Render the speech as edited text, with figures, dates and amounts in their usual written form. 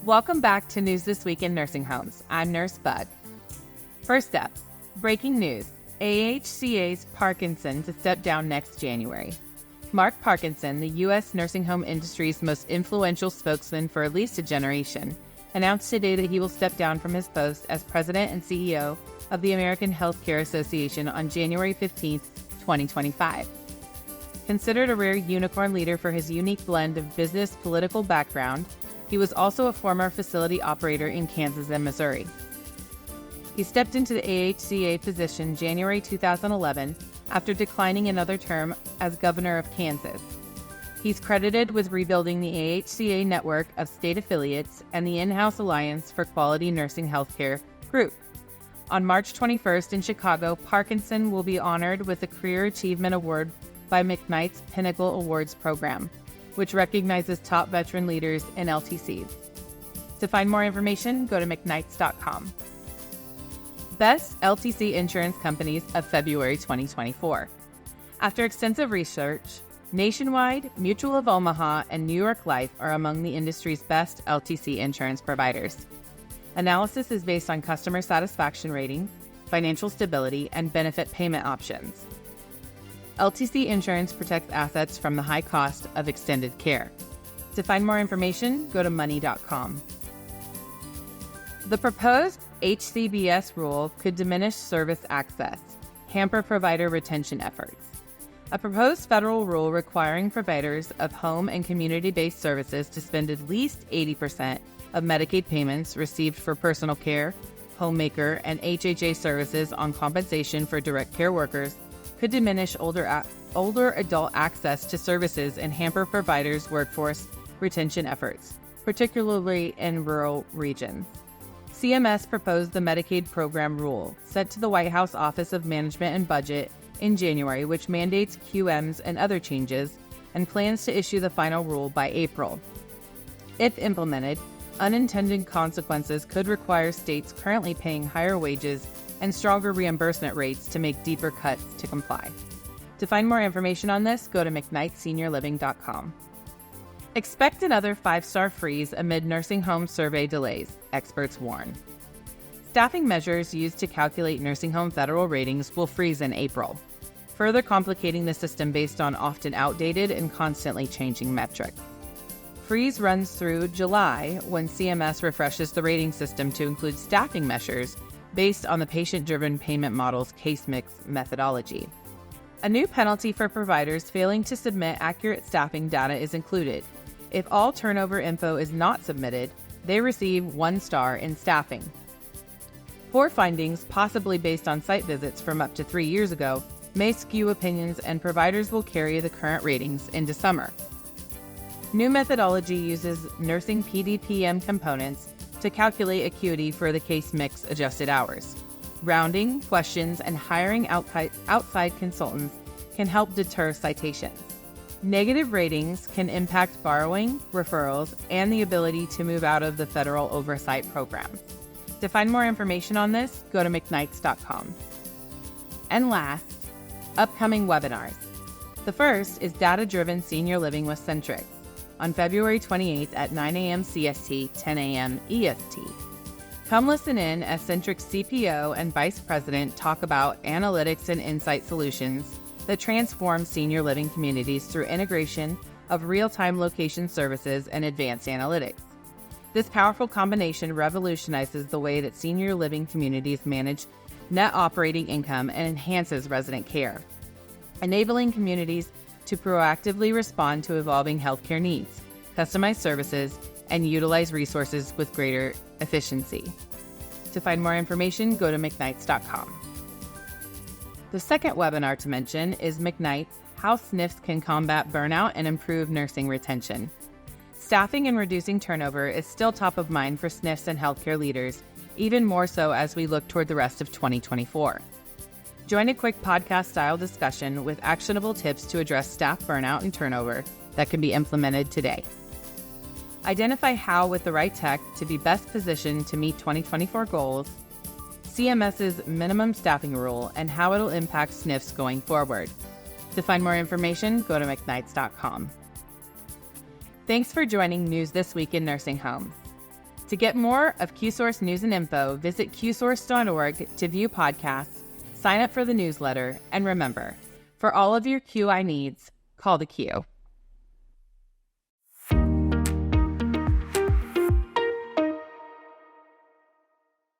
Welcome back to News This Week in Nursing Homes. I'm Nurse Bug. First up, breaking news. AHCA's Parkinson to step down next January. Mark Parkinson, the U.S. nursing home industry's most influential spokesman for at least a generation, announced today that he will step down from his post as president and CEO of the American Healthcare Association on January 15, 2025. Considered a rare unicorn leader for his unique blend of business-political background, he was also a former facility operator in Kansas and Missouri. He stepped into the AHCA position January 2011 after declining another term as governor of Kansas. He's credited with rebuilding the AHCA network of state affiliates and the in-house Alliance for Quality Nursing Healthcare group. On March 21st in Chicago, Parkinson will be honored with the Career Achievement Award by McKnight's Pinnacle Awards program, which recognizes top veteran leaders in LTCs. To find more information, go to mcknights.com. Best LTC insurance companies of February 2024. After extensive research, Nationwide, Mutual of Omaha, and New York Life are among the industry's best LTC insurance providers. Analysis is based on customer satisfaction ratings, financial stability, and benefit payment options. LTC insurance protects assets from the high cost of extended care. To find more information, go to money.com. The proposed HCBS rule could diminish service access, hamper provider retention efforts. A proposed federal rule requiring providers of home and community-based services to spend at least 80% of Medicaid payments received for personal care, homemaker, and HHA services on compensation for direct care workers could diminish older adult access to services and hamper providers' workforce retention efforts, particularly in rural regions. CMS proposed the Medicaid program rule, sent to the White House Office of Management and Budget in January, which mandates QMs and other changes, and plans to issue the final rule by April. If implemented, unintended consequences could require states currently paying higher wages and stronger reimbursement rates to make deeper cuts to comply. To find more information on this, go to mcknightseniorliving.com. Expect another 5-star freeze amid nursing home survey delays, experts warn. Staffing measures used to calculate nursing home federal ratings will freeze in April, further complicating the system based on often outdated and constantly changing metrics. Freeze runs through July when CMS refreshes the rating system to include staffing measures based on the patient-driven payment model's case mix methodology. A new penalty for providers failing to submit accurate staffing data is included. If all turnover info is not submitted, they receive 1 star in staffing. Poor findings, possibly based on site visits from up to 3 years ago, may skew opinions, and providers will carry the current ratings into summer. New methodology uses nursing PDPM components to calculate acuity for the case mix adjusted hours. Rounding, questions, and hiring outside consultants can help deter citations. Negative ratings can impact borrowing, referrals, and the ability to move out of the federal oversight program. To find more information on this, go to mcknights.com. And last, upcoming webinars. The first is Data-Driven Senior Living with Sentrics on February 28th at 9 a.m. CST, 10 a.m. EST. Come listen in as Sentrics CPO and Vice President talk about analytics and insight solutions that transform senior living communities through integration of real-time location services and advanced analytics. This powerful combination revolutionizes the way that senior living communities manage net operating income and enhances resident care, enabling communities to proactively respond to evolving healthcare needs, customize services, and utilize resources with greater efficiency. To find more information, go to mcknights.com. The second webinar to mention is McKnight's How SNFs Can Combat Burnout and Improve Nursing Retention. Staffing and reducing turnover is still top of mind for SNFs and healthcare leaders, even more so as we look toward the rest of 2024. Join a quick podcast-style discussion with actionable tips to address staff burnout and turnover that can be implemented today. Identify how, with the right tech, to be best positioned to meet 2024 goals, CMS's minimum staffing rule, and how it'll impact SNFs going forward. To find more information, go to mcknights.com. Thanks for joining News This Week in Nursing Homes. To get more of Qsource news and info, visit qsource.org to view podcasts, sign up for the newsletter, and remember, for all of your QI needs, call the Q.